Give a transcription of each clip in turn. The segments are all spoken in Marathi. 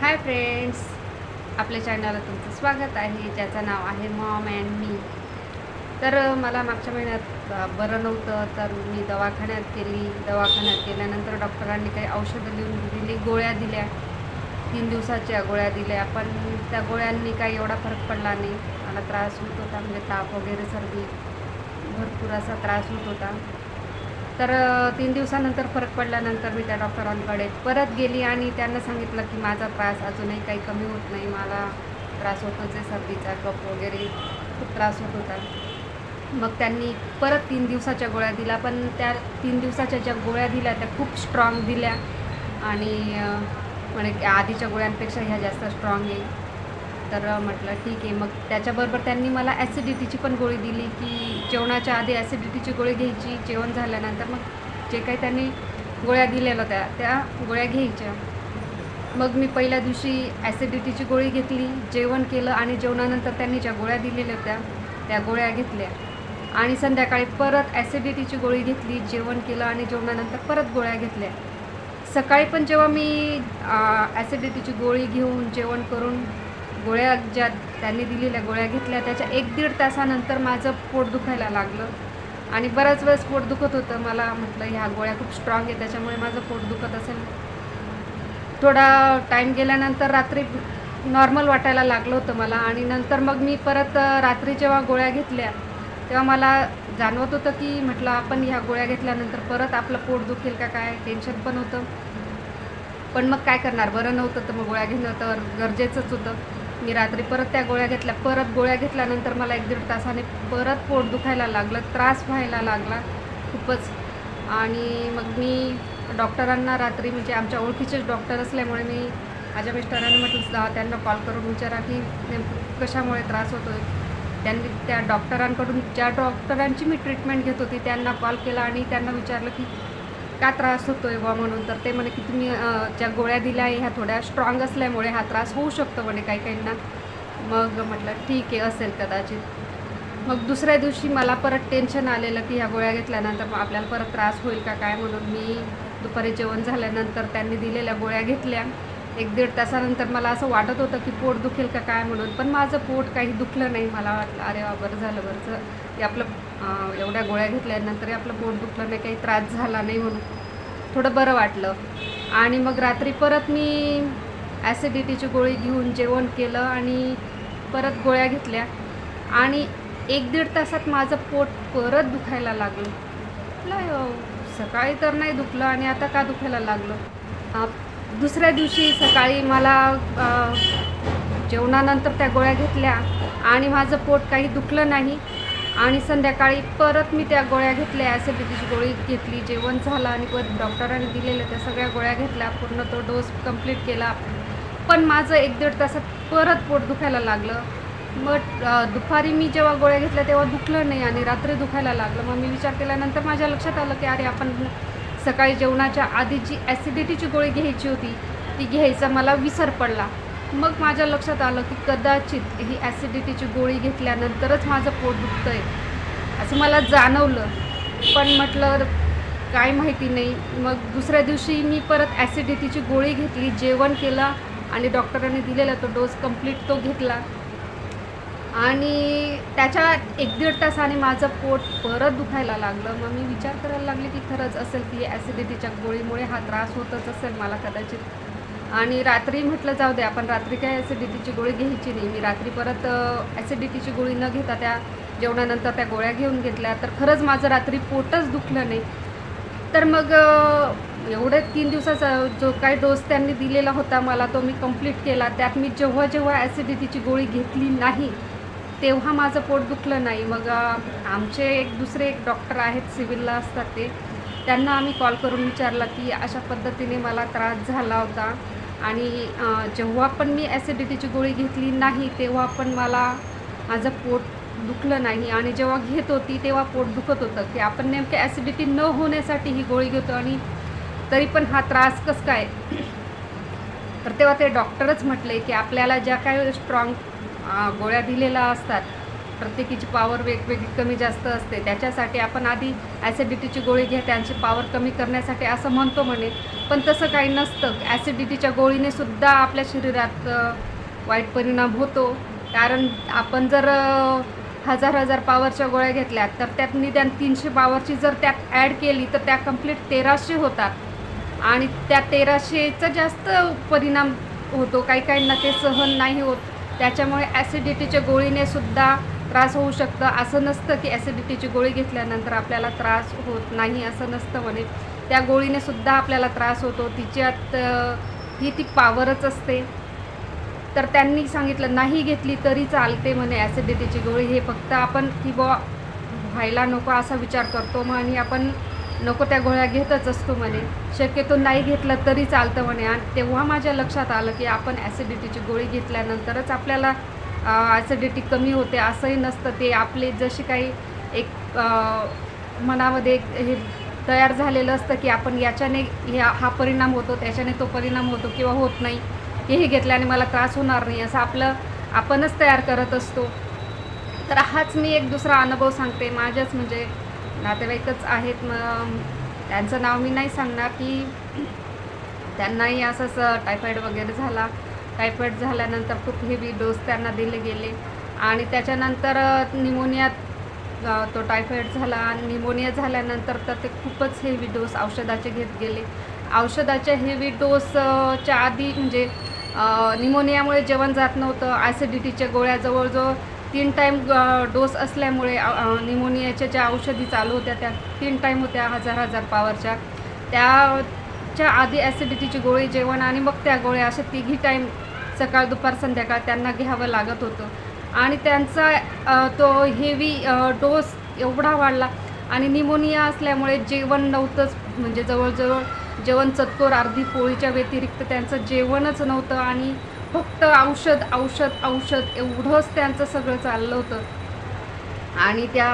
हाय फ्रेंड्स, आपल्या चॅनलला तुमचं स्वागत आहे, ज्याचं नाव आहे मॉम अँड मी. तर मला मागच्या महिन्यात बरं नव्हतं, तर मी दवाखान्यात गेली. दवाखान्यात गेल्यानंतर डॉक्टरांनी काही औषधं लिहून दिली, गोळ्या दिल्या. 3 दिवसाच्या गोळ्या दिल्या, पण त्या गोळ्यांनी काही एवढा फरक पडला नाही. मला त्रास होत होता, म्हणजे ताप वगैरे, सर्दी, भरपूर असा त्रास होत होता. तर 3 दिवसानंतर फरक पडल्यानंतर मी त्या डॉक्टरांकडे परत गेली आणि त्यांना सांगितलं की माझा त्रास अजूनही काही कमी होत नाही, मला त्रास होतोच आहे, सर्दीचा कफ वगैरे खूप त्रास होत होता. मग त्यांनी परत 3 दिवसाच्या गोळ्या दिल्या, पण त्या 3 दिवसाच्या ज्या गोळ्या दिल्या त्या खूप स्ट्रॉंग दिल्या आणि म्हणजे आधीच्या गोळ्यांपेक्षा ह्या जास्त स्ट्रॉंग आहे. तर म्हटलं ठीक आहे. मग त्याच्याबरोबर त्यांनी मला ॲसिडिटीची पण गोळी दिली की जेवणाच्या आधी ॲसिडिटीची गोळी घ्यायची, जेवण झाल्यानंतर मग जे काही त्यांनी गोळ्या दिलेल्या होत्या त्या गोळ्या घ्यायच्या. मग मी पहिल्या दिवशी ॲसिडिटीची गोळी घेतली, जेवण केलं आणि जेवणानंतर त्यांनी ज्या गोळ्या दिलेल्या होत्या त्या गोळ्या घेतल्या आणि संध्याकाळी परत ॲसिडिटीची गोळी घेतली, जेवण केलं आणि जेवणानंतर परत गोळ्या घेतल्या. सकाळी पण जेव्हा मी ॲसिडिटीची गोळी घेऊन जेवण करून गोळ्या ज्या त्यांनी दिलेल्या गोळ्या घेतल्या, त्याच्या 1-1.5 तासानंतर माझं पोट दुखायला लागलं आणि बराच वेळेस पोट दुखत होतं. मला म्हटलं ह्या गोळ्या खूप स्ट्रॉंग आहे, त्याच्यामुळे माझं पोट दुखत असेल. थोडा टाईम गेल्यानंतर रात्री नॉर्मल वाटायला लागलं होतं मला आणि नंतर मग मी परत रात्री जेव्हा गोळ्या घेतल्या तेव्हा मला जाणवत होतं की म्हटलं आपण ह्या गोळ्या घेतल्यानंतर परत आपलं पोट दुखेल का काय, टेन्शन पण होतं. पण मग काय करणार, बरं नव्हतं तर मग गोळ्या घेणं तर गरजेचंच होतं. मी रात्री परत त्या गोळ्या घेतल्या. परत गोळ्या घेतल्यानंतर मला 1-1.5 तासाने परत पोट दुखायला लागलं, त्रास व्हायला लागला खूपच. आणि मग मी डॉक्टरांना रात्री, म्हणजे आमच्या ओळखीचेच डॉक्टर असल्यामुळे मी माझ्या मिस्टरांना म्हटलं त्यांना कॉल करून विचारा की नेमकं कशामुळे त्रास होतो आहे. त्यांनी त्या डॉक्टरांकडून, ज्या डॉक्टरांची मी ट्रीटमेंट घेत होती त्यांना कॉल केला आणि त्यांना विचारलं की का त्रास होतो आहे बा म्हणून. तर ते म्हणे की तुम्ही ज्या गोळ्या दिल्या आहे ह्या थोड्या स्ट्रॉंग असल्यामुळे हा त्रास होऊ शकतो म्हणे काही काहींना. मग म्हटलं ठीक आहे, असेल कदाचित. मग दुसऱ्या दिवशी मला परत टेन्शन आलेलं की ह्या गोळ्या घेतल्यानंतर मग आपल्याला परत त्रास होईल का काय, म्हणून मी दुपारी जेवण झाल्यानंतर त्यांनी दिलेल्या गोळ्या घेतल्या. 1-1.5 तासानंतर मला असं वाटत होतं की पोट दुखेल का काय म्हणून, पण माझं पोट काही दुखलं नाही. मला वाटलं अरे वा, बरं झालं की आपलं एवढ्या गोळ्या घेतल्यानंतरही आपलं पोट दुखलं नाही, काही त्रास झाला नाही, म्हणून थोडं बरं वाटलं. आणि मग रात्री परत मी ॲसिडिटीची गोळी घेऊन जेवण केलं आणि परत गोळ्या घेतल्या आणि 1-1.5 तासात माझं पोट परत दुखायला लागलं. म्हटलं सकाळी तर नाही दुखलं आणि आता का दुखायला लागलं. दुसऱ्या दिवशी सकाळी मला जेवणानंतर त्या गोळ्या घेतल्या आणि माझं पोट काही दुखलं नाही आणि संध्याकाळी परत मी त्या गोळ्या घेतल्या, ॲसिडिटीची गोळी घेतली, जेवण झालं आणि परत डॉक्टरांनी दिलेल्या त्या सगळ्या गोळ्या घेतल्या, पूर्ण तो डोस कंप्लीट केला. पण माझं 1-1.5 तासात परत पोट दुखायला लागलं. मग दुपारी मी जेव्हा गोळ्या घेतल्या तेव्हा दुखलं नाही आणि रात्री दुखायला लागलं. मग मी विचार केल्यानंतर माझ्या लक्षात आलं की अरे, आपण सकाळी जेवणाच्या आधी जी ॲसिडिटीची गोळी घ्यायची होती ती घ्यायचा मला विसर पडला. मग माझ्या लक्षात आलं की कदाचित ही ॲसिडिटीची गोळी घेतल्यानंतरच माझं पोट दुखतं आहे असं मला जाणवलं. पण म्हटलं काय माहिती नाही. मग दुसऱ्या दिवशी मी परत ॲसिडिटीची गोळी घेतली, जेवण केलं आणि डॉक्टरांनी दिलेला तो डोस कंप्लीट तो घेतला आणि त्याच्या 1-1.5 तासाने माझं पोट परत दुखायला लागलं. मग मी विचार करायला लागले की खरंच असेल की ॲसिडिटीच्या गोळीमुळे हा त्रास होतच असेल मला कदाचित. आणि रात्री म्हटलं जाऊ दे, आपण रात्री काय ॲसिडिटीची गोळी घ्यायची नाही. मी रात्री परत ॲसिडिटीची गोळी न घेता त्या जेवणानंतर त्या गोळ्या घेऊन घेतल्या, तर खरंच माझं रात्री पोटच दुखलं नाही. तर मग एवढे 3 दिवसाचा जो काही डोस त्यांनी दिलेला होता मला, तो मी कंप्लीट केला. त्यात मी जेव्हा जेव्हा ॲसिडिटीची गोळी घेतली नाही तेव्हा माझं पोट दुखलं नाही. मग आमचे दुसरे एक डॉक्टर आहेत, सिव्हिलला असतात ते, त्यांना आम्ही कॉल करून विचारलं की अशा पद्धतीने मला त्रास झाला होता आणि जेव्हा पण मी ॲसिडिटीची गोळी घेतली नाही तेव्हा पण मला माझं पोट दुखलं नाही आणि जेव्हा घेत होती तेव्हा पोट दुखत होतं, की आपण नेमकं ॲसिडिटी न होण्यासाठी ही गोळी घेतो आणि तरी पण हा त्रास कसं काय. तर तेव्हा ते डॉक्टरच म्हटले की आपल्याला ज्या काही स्ट्रॉंग गोळ्या दिलेल्या असतात प्रत्येकीची पॉवर वेगवेगळी कमी जास्त असते, त्याच्यासाठी आपण आधी ॲसिडिटीची गोळी घ्या त्यांची पॉवर कमी करण्यासाठी असं म्हणतो म्हणे. पण तसं काही नसतं. ॲसिडिटीच्या गोळीने सुद्धा आपल्या शरीरात वाईट परिणाम होतो. कारण आपण जर हजार पॉवरच्या गोळ्या घेतल्या तर त्यात निदान 300 पॉवरची जर त्यात ॲड केली तर त्या कंप्लीट 1300 होतात आणि त्या 1300चा जास्त परिणाम होतो. काही काहींना ते सहन नाही होत. त्याच्यामुळे ॲसिडिटीच्या गोळीने सुद्धा त्रास होऊ शकतं. असं नसतं की ॲसिडिटीची गोळी घेतल्यानंतर आपल्याला त्रास होत नाही, असं नसतं म्हणे. त्या गोळीने सुद्धा आपल्याला त्रास होतो. तिच्यात ती पॉवरच असते. तर त्यांनी सांगितलं नाही घेतली तरी चालते म्हणे ॲसिडिटीची गोळी. हे फक्त आपण की बुवा व्हायला नको असा विचार करतो मग आणि आपण नको त्या गोळ्या घेतच असतो म्हणे. शक्यतो नाही घेतलं तरी चालतं म्हणे. आणि तेव्हा माझ्या लक्षात आलं की आपण ॲसिडिटीची गोळी घेतल्यानंतरच आपल्याला ॲसिडिटी कमी होते असंही नसतं. ते आपले जशी काही एक मनामध्ये हे तयार झालेलं असतं की आपण याच्याने हा परिणाम होतो, त्याच्याने तो परिणाम होतो किंवा होत नाही, हे घेतल्याने मला त्रास होणार नाही, असं आपणच तयार करत असतो. तर हाच मी एक दुसरा अनुभव सांगते. माझ्याच म्हणजे नातेवाईकच आहेत, त्यांचं नाव मी नाही सांगणार, की त्यांनाही असंच टायफॉईड वगैरे झाला. टायफॉईड झाल्यानंतर खूप हेवी डोस त्यांना दिले गेले आणि त्याच्यानंतर निमोनियात तो टायफॉईड झाला. निमोनिया झाल्यानंतर तर ते खूपच हेवी डोस औषधाचे घेत गेले. औषधाच्या हेवी डोसच्या आधी म्हणजे निमोनियामुळे जेवण जात नव्हतं. ॲसिडिटीच्या गोळ्या जवळजवळ 3 टाईम डोस असल्यामुळे निमोनियाच्या ज्या औषधी चालू होत्या त्या 3 टाईम होत्या हजार पॉवरच्या. त्याच्या आधी ॲसिडिटीची गोळी, जेवण आणि मग त्या गोळ्या, अशा 3ही टाईम सकाळ दुपार संध्याकाळ त्यांना घ्यावं लागत होतं. आणि त्यांचा तो हेवी डोस एवढा वाढला आणि निमोनिया असल्यामुळे जेवण नव्हतंच. म्हणजे जवळजवळ जेवण चतकोर, अर्धी पोळीच्या व्यतिरिक्त त्यांचं जेवणच नव्हतं आणि फक्त औषध एवढंच त्यांचं सगळं चाललं होतं. आणि त्या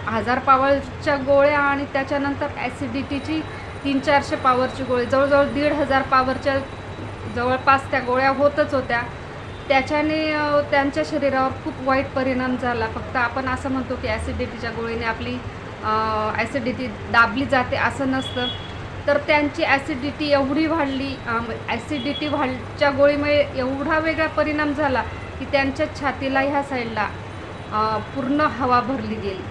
1000 पॉवरच्या गोळ्या आणि त्याच्यानंतर ॲसिडिटीची 300-400 पॉवरची गोळी, जवळजवळ 1500 पॉवरच्या जवळपास त्या गोळ्या होतच होत्या. त्याच्याने त्यांच्या शरीरावर खूप वाईट परिणाम झाला. फक्त आपण असं म्हणतो की ॲसिडिटीच्या गोळीने आपली ॲसिडिटी दाबली जाते, असं नसतं. तर त्यांची ॲसिडिटी एवढी वाढली, ॲसिडिटी वाढच्या गोळीमुळे एवढा वेगळा परिणाम झाला की त्यांच्या छातीला ह्या साईडला पूर्ण हवा भरली गेली,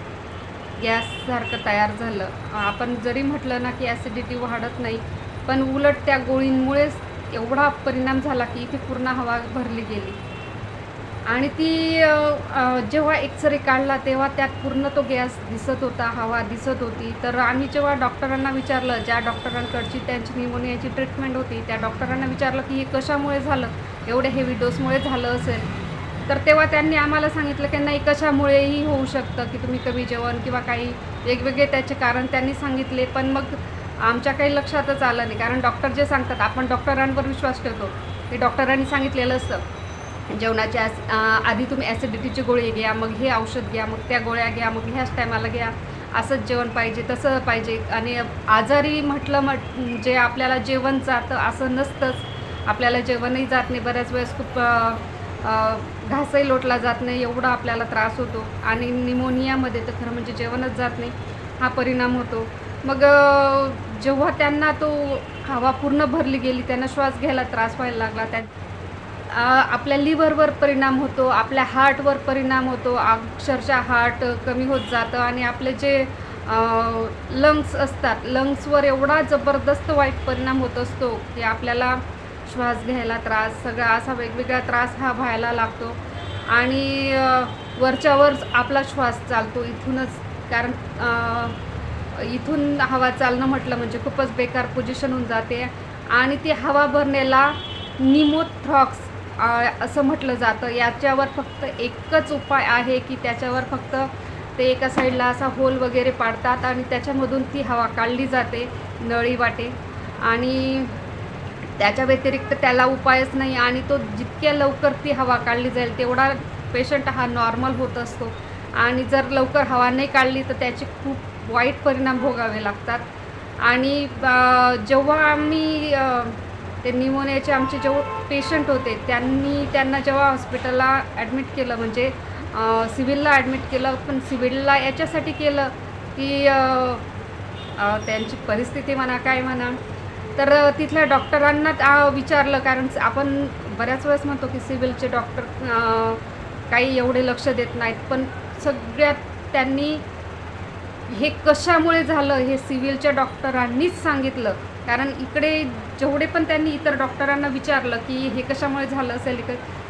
गॅससारखं तयार झालं. आपण जरी म्हटलं ना की ॲसिडिटी वाढत नाही, पण उलट त्या गोळींमुळेच एवढा परिणाम झाला की इथे पूर्ण हवा भरली गेली. आणि ती जेव्हा एक्सरे काढला तेव्हा त्यात पूर्ण तो गॅस दिसत होता, हवा दिसत होती. तर आम्ही जेव्हा डॉक्टरांना विचारलं, ज्या डॉक्टरांकडची त्यांची निमोनियाची ट्रीटमेंट होती त्या डॉक्टरांना विचारलं की हे कशामुळे झालं, एवढ्या हेवी डोसमुळे झालं असेल. तर तेव्हा त्यांनी आम्हाला सांगितलं की नाही, कशामुळेही होऊ शकतं, की तुम्ही कमी जेवण किंवा काही वेगवेगळे त्याचे कारण त्यांनी सांगितले. पण मग आमच्या काही लक्षातच आलं नाही, कारण डॉक्टर जे सांगतात आपण डॉक्टरांवर विश्वास ठेवतो. ते डॉक्टरांनी सांगितलेलं असतं जेवणाच्या आधी तुम्ही ॲसिडिटीची गोळी घ्या, मग हे औषध घ्या, मग त्या गोळ्या घ्या, मग ह्याच टायमाला घ्या, असंच जेवण पाहिजे, तसं पाहिजे. आणि आजारी म्हटलं म्हणजे आपल्याला जेवण जातं असं नसतंच. आपल्याला जेवणही जात नाही, बऱ्याच वेळेस खूप घासही लोटला जात नाही, एवढा आपल्याला त्रास होतो. आणि निमोनियामध्ये तर खरं म्हणजे जेवणच जात नाही, हा परिणाम होतो. मग जेव्हा त्यांना तो हवा पूर्ण भरली गेली, त्यांना श्वास घ्यायला त्रास व्हायला लागला, त्या आपल्या लिव्हरवर परिणाम होतो, आपल्या हार्टवर परिणाम होतो. अक्षरशः हार्ट कमी होत जातं आणि आपले जे लंग्स असतात, लंग्सवर एवढा जबरदस्त वाईट परिणाम होत असतो की आपल्याला श्वास घ्यायला त्रास, सगळा असा वेगवेगळा त्रास हा व्हायला लागतो. आणि वरच्यावर आपला श्वास चालतो इथूनच, कारण इथून हवा चालणं म्हटलं म्हणजे खूपच बेकार पोझिशन होऊन जाते. आणि ती हवा भरण्याला निमोथ्रॉक्स असं म्हटलं जातं. याच्यावर फक्त एकच उपाय आहे की त्याच्यावर फक्त ते एका साईडला असा होल वगैरे पाडतात आणि त्याच्यामधून ती हवा काढली जाते, नळी वाटे. आणि त्याच्या व्यतिरिक्त त्याला उपायच नाही. आणि तो जितक्या लवकर ती हवा काढली जाईल तेवढा पेशंट हा नॉर्मल होत असतो. आणि जर लवकर हवा नाही काढली तर त्याचे खूप वाईट परिणाम भोगावे लागतात. आणि जेव्हा आम्ही ते निमोनियाचे आमचे जेव्हा पेशंट होते त्यांना जेव्हा हॉस्पिटलला ॲडमिट केलं, म्हणजे सिव्हिलला ॲडमिट केलं. पण सिव्हिलला याच्यासाठी केलं की त्यांची परिस्थिती म्हणा काय म्हणा, तर तिथल्या डॉक्टरांना विचारलं. कारण आपण बऱ्याच वेळेस म्हणतो की सिव्हिलचे डॉक्टर काही एवढे लक्ष देत नाहीत, पण सगळ्यात त्यांनी हे कशामुळे झालं हे सिव्हिलच्या डॉक्टरांनीच सांगितलं. कारण इकडे जेवढे पण त्यांनी इतर डॉक्टरांना विचारलं की हे कशामुळे झालं असेल,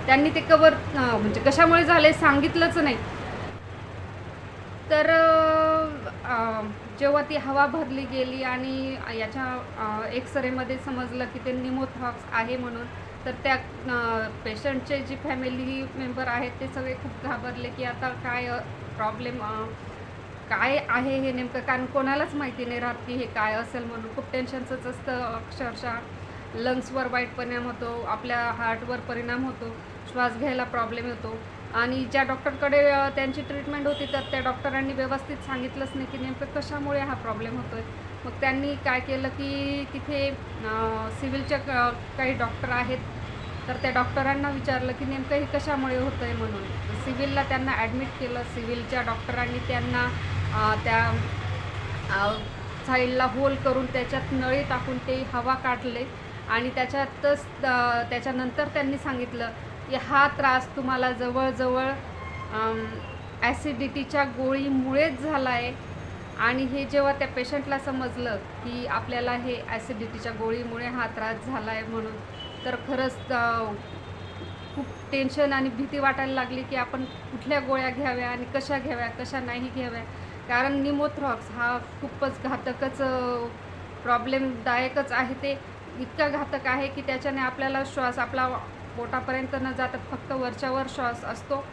त्यांनी ते म्हणजे कशामुळे झाले सांगितलंच नाही. तर जेव्हा ती हवा भरली गेली आणि याच्या एक्सरेमध्ये समजलं की ते निमोथॉक्स आहे म्हणून, तर त्या पेशंटचे जी फॅमिली मेंबर आहेत ते सगळे खूप घाबरले की आता काय प्रॉब्लेम काय आहे हे नेमकं. कारण कोणालाच माहिती नाही राहत की हे काय असेल म्हणून. खूप टेन्शनचंच असतं. अक्षरशः लंग्सवर वाईट परिणाम होतो, आपल्या हार्टवर परिणाम होतो, श्वास घ्यायला प्रॉब्लेम येतो. आणि ज्या डॉक्टरकडे त्यांची ट्रीटमेंट होती तर त्या डॉक्टरांनी व्यवस्थित सांगितलंच नाही की नेमकं कशामुळे हा प्रॉब्लेम होतो आहे. मग त्यांनी काय केलं की तिथे सिव्हिलच्या काही डॉक्टर आहेत, तर त्या डॉक्टरांना विचारलं की नेमकं हे कशामुळे होतं आहे म्हणून. सिव्हिलला त्यांना ॲडमिट केलं. सिव्हिलच्या डॉक्टरांनी त्यांना त्या साईडला होल करून त्याच्यात नळी टाकून ते हवा काढले आणि त्याच्यानंतर त्यांनी सांगितलं की हा त्रास तुम्हाला जवळजवळ ॲसिडिटीच्या गोळीमुळेच झाला आहे. आणि हे जेव्हा त्या पेशंटला समजलं की आपल्याला हे ॲसिडिटीच्या गोळीमुळे हा त्रास झाला आहे म्हणून, तर खरंच खूप टेन्शन आणि भीती वाटायला लागली की आपण कुठल्या गोळ्या घ्याव्या आणि कशा घ्याव्या कशा नाही घ्याव्या. कारण निमोथॉक्स हा खूपच घातकच प्रॉब्लेमदायकच आहे. ते इतका घातक आहे की त्याच्याने आपल्याला श्वास आपला पोटापर्यंत न जाता फक्त वरच्यावर श्वास असतो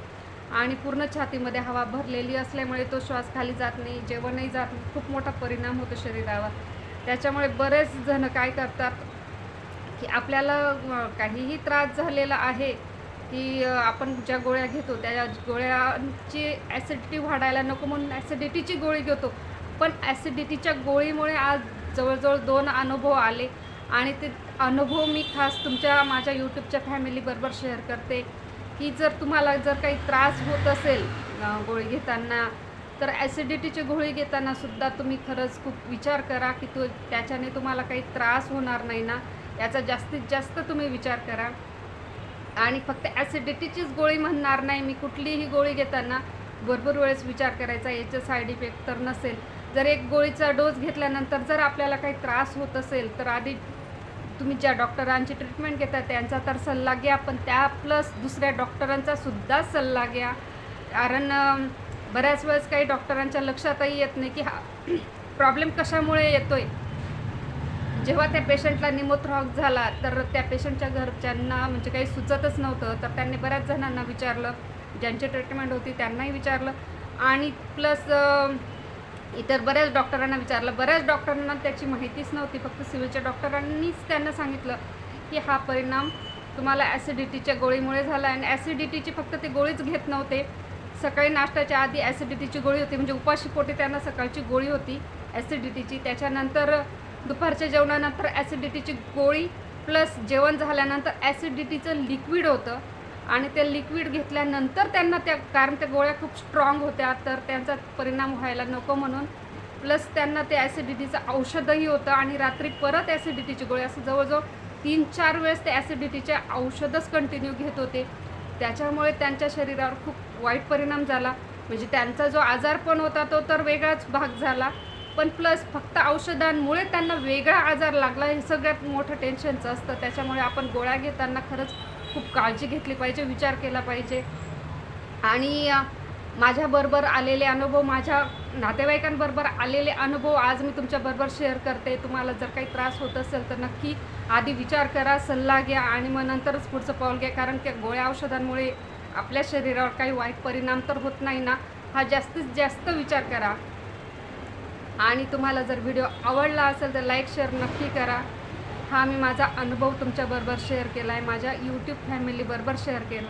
आणि पूर्ण छातीमध्ये हवा भरलेली असल्यामुळे तो श्वास खाली जात नाही, जेवणही जात नाही. खूप मोठा परिणाम होतो शरीरावर. त्याच्यामुळे बरेच जण काय करतात की आपल्याला काहीही त्रास झालेला आहे की आपण ज्या गोळ्या घेतो त्या गोळ्यांची ॲसिडिटी वाढायला नको म्हणून ॲसिडिटीची गोळी घेतो. पण ॲसिडिटीच्या गोळीमुळे आज जवळजवळ 2 अनुभव आले आणि ते अनुभव मी खास माझ्या यूट्यूबच्या फॅमिलीबरोबर शेअर करते की तुम्हाला काही त्रास होत असेल गोळी घेताना, तर ॲसिडिटीची गोळी घेताना सुद्धा तुम्ही खरंच खूप विचार करा की त्याच्याने तुम्हाला काही त्रास होणार नाही ना, याचा जास्तीत जास्त तुम्ही विचार करा. आणि फक्त ॲसिडिटीचीच गोळी म्हणणार नाही मी, कुठलीही गोळी घेताना भरपूर वेळेस विचार करायचा याचा साईड इफेक्ट तर नसेल. जर एक गोळीचा डोस घेतल्यानंतर जर आपल्याला काही त्रास होत असेल तर आधी तुम्ही ज्या डॉक्टरांची ट्रीटमेंट घेता त्यांचा तर सल्ला घ्या, पण त्या प्लस दुसऱ्या डॉक्टरांचा सुद्धा सल्ला घ्या. कारण बऱ्याच वेळेस काही डॉक्टरांच्या लक्षातही येत नाही की हा प्रॉब्लेम कशामुळे येतो आहे. जेव्हा त्या पेशंटला निमोथॉक्स झाला तर त्या पेशंटच्या घरच्यांना म्हणजे काही सुचतच नव्हतं. तर त्यांनी बऱ्याच जणांना विचारलं, ज्यांची ट्रीटमेंट होती त्यांनाही विचारलं आणि प्लस इतर बऱ्याच डॉक्टरांना विचारलं. बऱ्याच डॉक्टरांना त्याची माहितीच नव्हती. फक्त सिव्हिलच्या डॉक्टरांनीच त्यांना सांगितलं की हा परिणाम तुम्हाला ॲसिडिटीच्या गोळीमुळे झाला. आणि ॲसिडिटीची फक्त ते गोळीच घेत नव्हते. सकाळी नाश्त्याच्या आधी ॲसिडिटीची गोळी होती, म्हणजे उपाशी पोटी त्यांना सकाळची गोळी होती ॲसिडिटीची. त्याच्यानंतर दुपारच्या जेवणानंतर ॲसिडिटीची गोळी प्लस जेवण झाल्यानंतर ॲसिडिटीचं लिक्विड होतं आणि ते लिक्विड घेतल्यानंतर त्यांना कारण त्या गोळ्या खूप स्ट्रॉंग होत्या तर त्यांचा परिणाम व्हायला नको म्हणून प्लस त्यांना ते ॲसिडिटीचं औषधही होतं आणि रात्री परत ॲसिडिटीची गोळी, असं जवळजवळ 3-4 वेळेस ते ॲसिडिटीचे औषधच कंटिन्यू घेत होते. त्याच्यामुळे त्यांच्या शरीरावर खूप वाईट परिणाम झाला. म्हणजे त्यांचा जो आजारपण होता तो तर वेगळाच भाग झाला, पण प्लस फक्त औषधांमुळे त्यांना वेगळा आजार लागला. हे सगळ्यात मोठं टेन्शनचं असतं. त्याच्यामुळे आपण गोळ्या घेताना खरंच खूप काळजी घेतली पाहिजे, विचार केला पाहिजे. आणि माझ्याबरोबर आलेले अनुभव, माझ्या नातेवाईकांबरोबर आलेले अनुभव आज मी तुमच्याबरोबर शेअर करते. तुम्हाला जर काही त्रास होत असेल तर नक्की आधी विचार करा, सल्ला घ्या आणि मग नंतरच पुढचं पाऊल घ्या. कारण त्या गोळ्या औषधांमुळे आपल्या शरीरावर काही वाईट परिणाम तर होत नाही ना, हा जास्तीत जास्त विचार करा. आणि तुम्हाला जर व्हिडिओ आवडला असेल तर लाईक शेअर नक्की करा. हा मी माझा अनुभव तुमच्याबरोबर शेअर केला आहे, माझ्या यूट्यूब फॅमिलीबरोबर शेअर केला.